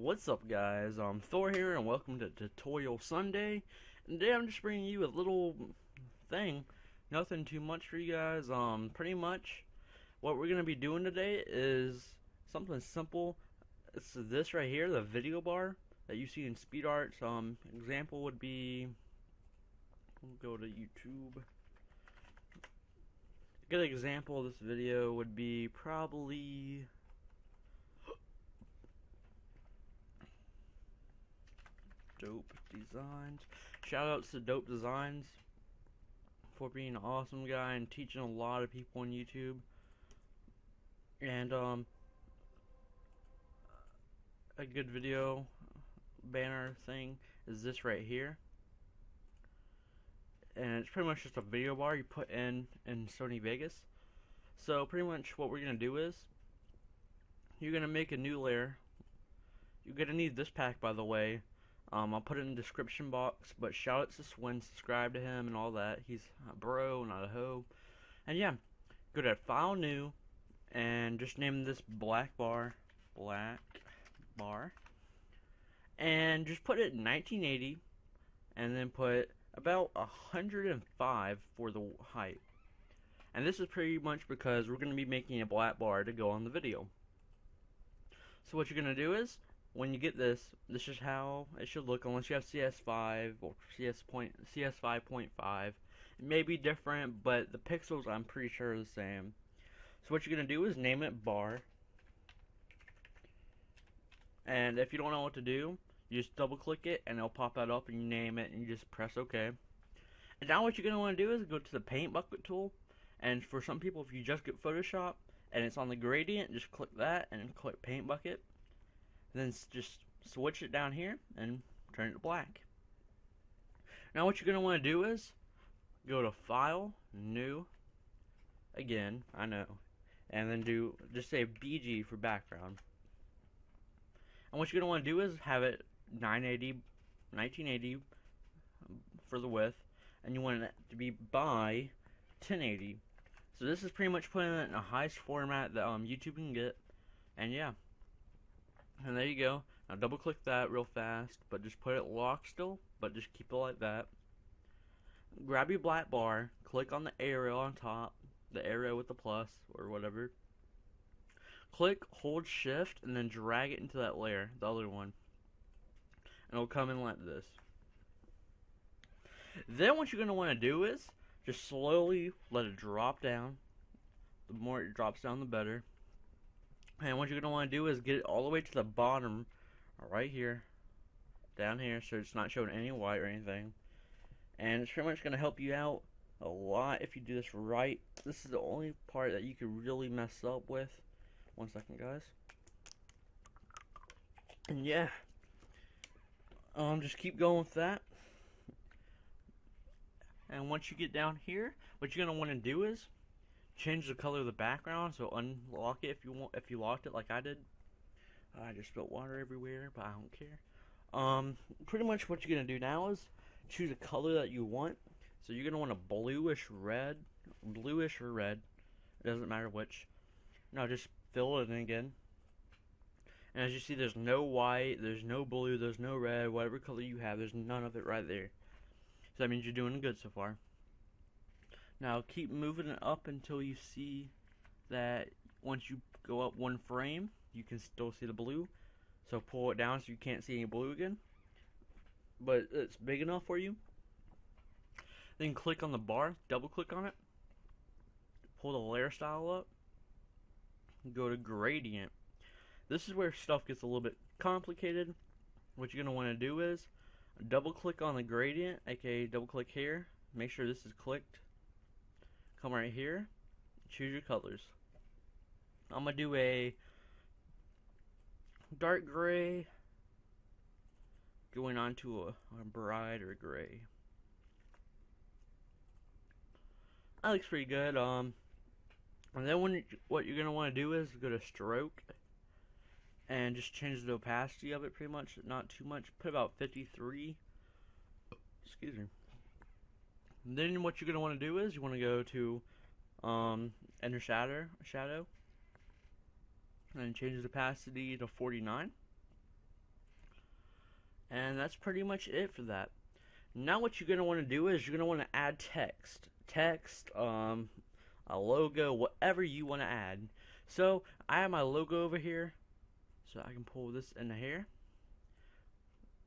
What's up, guys? I'm Thor here, and welcome to Tutorial Sunday. And today I'm just bringing you a little thing, nothing too much for you guys. Pretty much what we're gonna be doing today is something simple. It's this right here, the video bar that you see in Speed Arts. Example would be, we'll go to YouTube. A good example of this video would be probably Dope Designs. Shout outs to Dope Designs for being an awesome guy and teaching a lot of people on YouTube. And a good video banner thing is this right here. And it's pretty much just a video bar you put in Sony Vegas. So pretty much what we're gonna do is you're gonna make a new layer. You're gonna need this pack, by the way. I'll put it in the description box, but shout out to Swin, subscribe to him and all that. He's a bro, not a hoe. And yeah, go to File New, and just name this black bar, and just put it in 1980, and then put about 105 for the height. And this is pretty much because we're going to be making a black bar to go on the video. So what you're going to do is, when you get this is how it should look, unless you have CS5 or CS5.5. It may be different, but the pixels I'm pretty sure are the same. So what you're going to do is name it bar. And if you don't know what to do, you just double click it and it'll pop that up, and you name it and you just press OK. And now what you're going to want to do is go to the paint bucket tool. And for some people, if you just get Photoshop and it's on the gradient, just click that and click paint bucket. Then just switch it down here and turn it to black. Now what you're going to want to do is go to File, New, again, I know, and then just say BG for background. And what you're going to want to do is have it 1980 for the width, and you want it to be by 1080. So this is pretty much putting it in the highest format that YouTube can get, and yeah. And there you go. Now double click that real fast, but just put it locked still, but just keep it like that. Grab your black bar, click on the arrow on top, the arrow with the plus or whatever. Click, hold shift, and then drag it into that layer, the other one. And it'll come in like this. Then what you're going to want to do is just slowly let it drop down. The more it drops down, the better. And what you're going to want to do is get it all the way to the bottom, right here, down here, so it's not showing any white or anything. And it's pretty much going to help you out a lot if you do this right. This is the only part that you could really mess up with. One second, guys. And yeah, just keep going with that. And once you get down here, what you're going to want to do is change the color of the background, so unlock it if you locked it like I did. I just spilled water everywhere, but I don't care. Pretty much what you're gonna do now is choose a color that you want. So you're gonna want a bluish or red. It doesn't matter which. Now just fill it in again. And as you see, there's no white, there's no blue, there's no red. Whatever color you have, there's none of it right there. So that means you're doing good so far. Now keep moving it up until you see that once you go up one frame, you can still see the blue. So pull it down so you can't see any blue again. But it's big enough for you. Then click on the bar, double click on it. Pull the layer style up. Go to gradient. This is where stuff gets a little bit complicated. What you're going to want to do is double click on the gradient, aka double click here. Make sure this is clicked. Come right here, choose your colors. I'm going to do a dark gray going on to a brighter gray. That looks pretty good. And then what you're going to want to do is go to stroke and just change the opacity of it pretty much, not too much. Put about 53. Excuse me. And then what you're going to want to do is you want to go to enter shadow and change the opacity to 49. And that's pretty much it for that. Now what you're going to want to do is you're going to want to add text, a logo, whatever you want to add. So I have my logo over here, so I can pull this in here.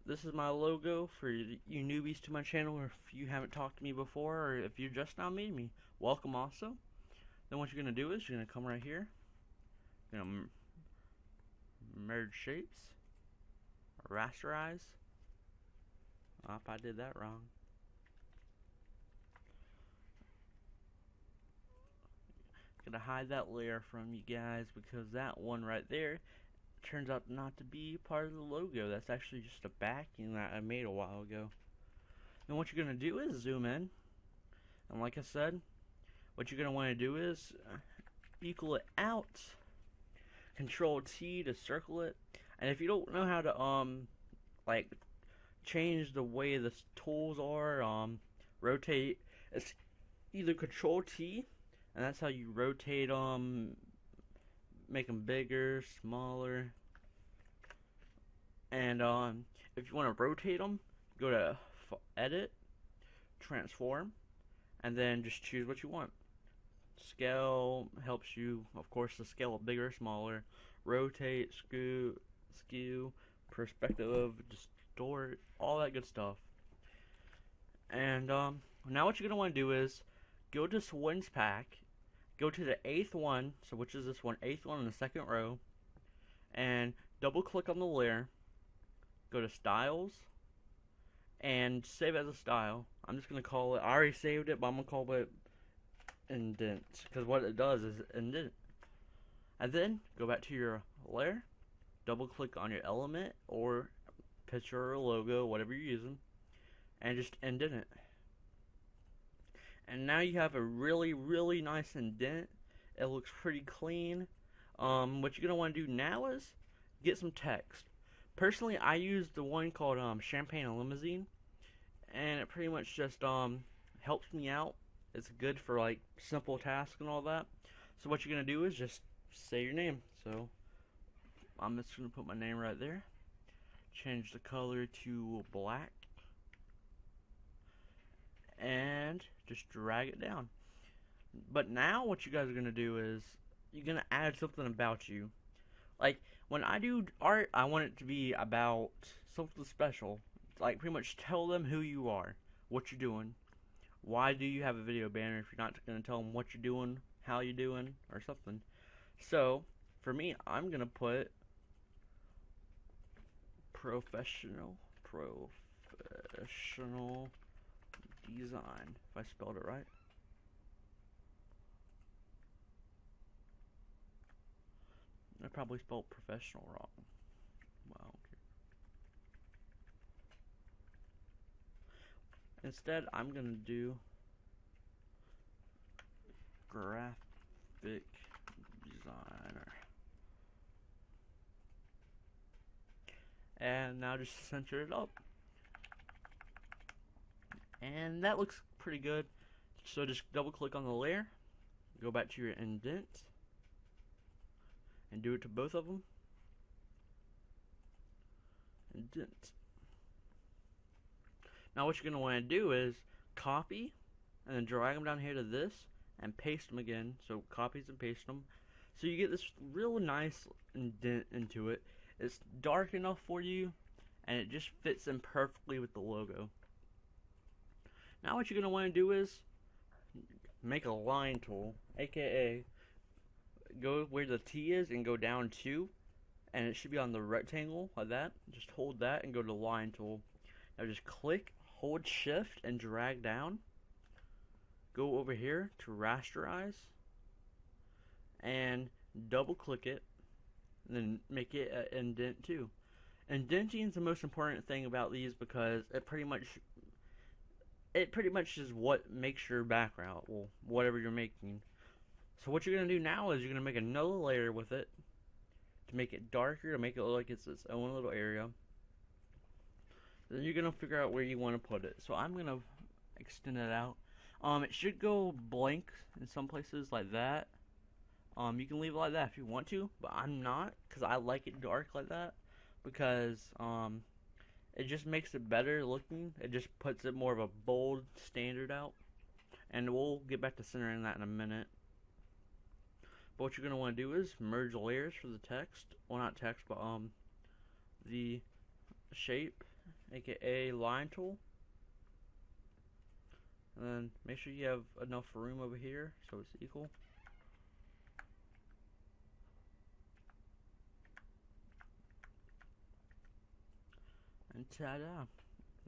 This is my logo for you newbies to my channel, or if you haven't talked to me before, or if you're just now meeting me, welcome also. Then what you're going to do is you're going to come right here, you're going to merge shapes, rasterize. Oh, if I did that wrong. Gonna hide that layer from you guys because that one right there turns out not to be part of the logo. That's actually just a backing that I made a while ago. And what you're gonna do is zoom in, and like I said, what you're gonna want to do is equal it out. Control T to circle it. And if you don't know how to like change the way the tools are, rotate, it's either Control T, and that's how you rotate make them bigger, smaller. And if you want to rotate them, go to Edit, Transform, and then just choose what you want. Scale helps you, of course, to scale it bigger, smaller. Rotate, skew, perspective, distort, all that good stuff. And now what you're gonna want to do is go to Swins Pack, go to the 8th one, so which is this one, 8th one in the second row, and double click on the layer, go to Styles, and save as a style. I'm just gonna call it, I already saved it, but I'm gonna call it indent, because what it does is indent. And then go back to your layer, double click on your element or picture or logo, whatever you're using, and just indent it. And now you have a really nice indent. It looks pretty clean. What you're gonna want to do now is get some text. Personally, I use the one called Champagne and Limousine, and it pretty much just helps me out. It's good for like simple tasks and all that. So what you're gonna do is just say your name. So I'm just gonna put my name right there. Change the color to black, and just drag it down. But now what you guys are gonna do is you're gonna add something about you. Like when I do art, I want it to be about something special. Like pretty much tell them who you are, what you're doing. Why do you have a video banner if you're not going to tell them what you're doing, how you're doing, or something? So, for me, I'm going to put professional design, if I spelled it right. I probably spelled professional wrong. Wow. Instead, I'm going to do graphic designer. And now just center it up. And that looks pretty good. So just double click on the layer, go back to your indent, and do it to both of them. Indent. Now what you're going to want to do is copy and then drag them down here to this and paste them again. So copies and paste them. So you get this real nice indent into it. It's dark enough for you and it just fits in perfectly with the logo. Now what you're going to want to do is make a line tool, aka go where the T is and go down 2, and it should be on the rectangle like that. Just hold that and go to line tool. Now just click, hold shift and drag down. Go over here to rasterize and double click it, and then make it an indent too. Indenting is the most important thing about these because it pretty much is what makes your background, well, whatever you're making. So what you're going to do now is you're going to make another layer with it to make it darker, to make it look like it's its own little area. Then you're going to figure out where you want to put it. So I'm going to extend it out. It should go blank in some places like that. You can leave it like that if you want to, but I'm not, because I like it dark like that, because It just makes it better looking. It just puts it more of a bold standard out. And we'll get back to centering that in a minute. But what you're going to want to do is merge layers for the text. Well, not text, but the shape, aka line tool. And then make sure you have enough room over here so it's equal. And ta-da!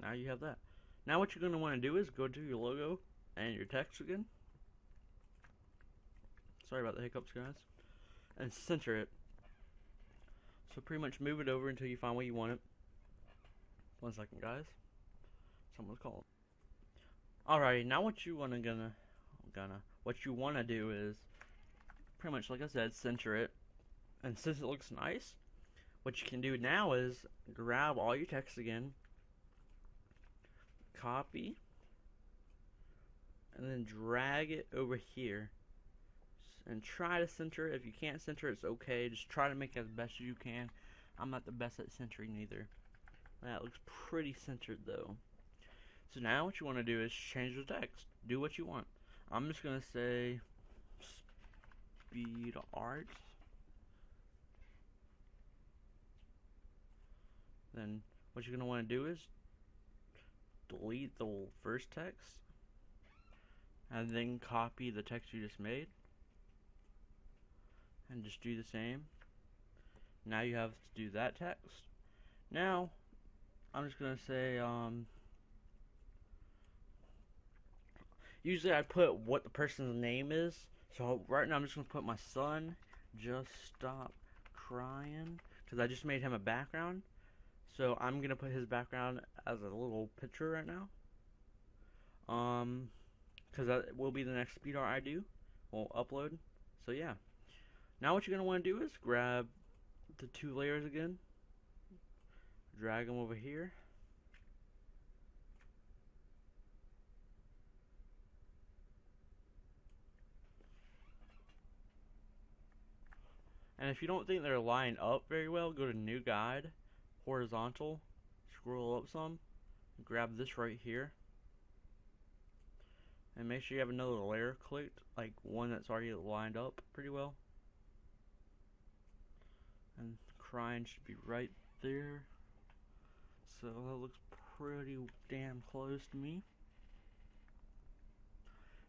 Now you have that. Now what you're going to want to do is go to your logo and your text again. Sorry about the hiccups, guys. And center it. So pretty much move it over until you find where you want it. 1 second, guys. Someone's calling. Alrighty, now what you wanna do is pretty much like I said, center it. And since it looks nice, what you can do now is grab all your text again, copy, and then drag it over here. And try to center it. If you can't center, it's okay. Just try to make it as best as you can. I'm not the best at centering either. That looks pretty centered though. So now what you want to do is change the text. Do what you want. I'm just going to say speed art. Then what you're going to want to do is delete the first text. And then copy the text you just made. And just do the same. Now you have to do that text. Now I'm just gonna say usually I put what the person's name is, so right now I'm just gonna put my son just stop crying because I just made him a background, so I'm gonna put his background as a little picture right now, because that will be the next speed art I do. We'll upload. So yeah. Now what you're going to want to do is grab the 2 layers again, drag them over here, and if you don't think they're lined up very well, go to New Guide, Horizontal, scroll up some, grab this right here, and make sure you have another layer clicked, like one that's already lined up pretty well. And crying should be right there. So that looks pretty damn close to me.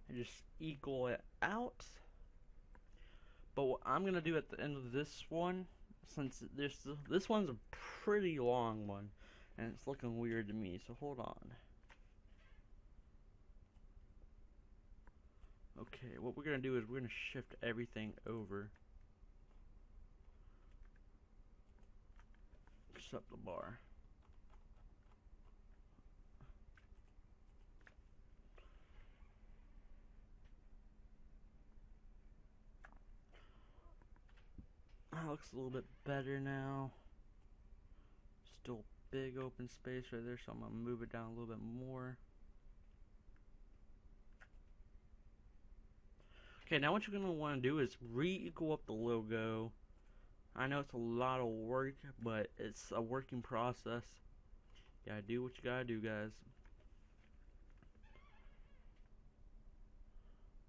And just equal it out. But what I'm gonna do at the end of this one, since this one's a pretty long one, and it's looking weird to me. So hold on. Okay, what we're gonna do is we're gonna shift everything over. Except the bar. That looks a little bit better now. Still big open space right there, so I'm gonna move it down a little bit more. Okay, now what you're gonna want to do is re-equal up the logo. I know it's a lot of work, but it's a working process. You gotta do what you gotta do, guys.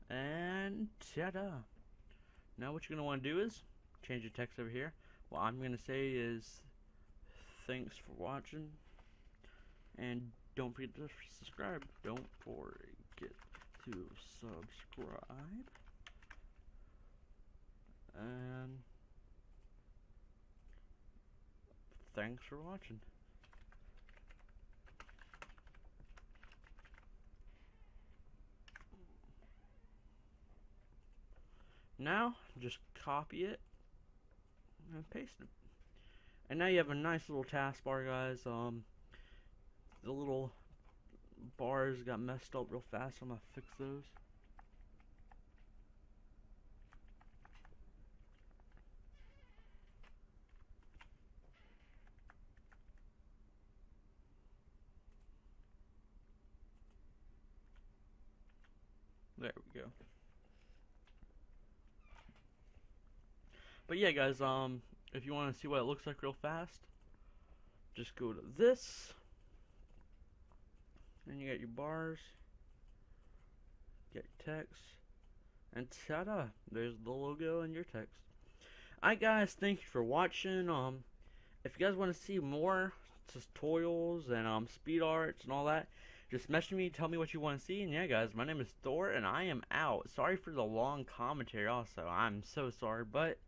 And ta-da! Now what you're gonna want to do is change the text over here. What I'm gonna say is thanks for watching, and don't forget to subscribe. Don't forget to subscribe. And thanks for watching. Now, just copy it and paste it. And now you have a nice little taskbar, guys. The little bars got messed up real fast, so I'm gonna fix those. There we go. But yeah, guys, if you want to see what it looks like real fast, just go to this, and you got your bars, get your text, and ta-da! There's the logo and your text. Alright guys, thank you for watching. If you guys want to see more tutorials and speed arts and all that, just message me, tell me what you want to see. And yeah guys, my name is Thor and I am out. Sorry for the long commentary also, I'm so sorry, but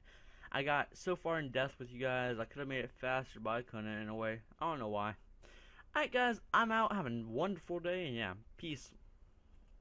I got so far in depth with you guys. I could have made it faster, but I couldn't in a way. I don't know why. Alright guys, I'm out. Have a wonderful day, and yeah, peace.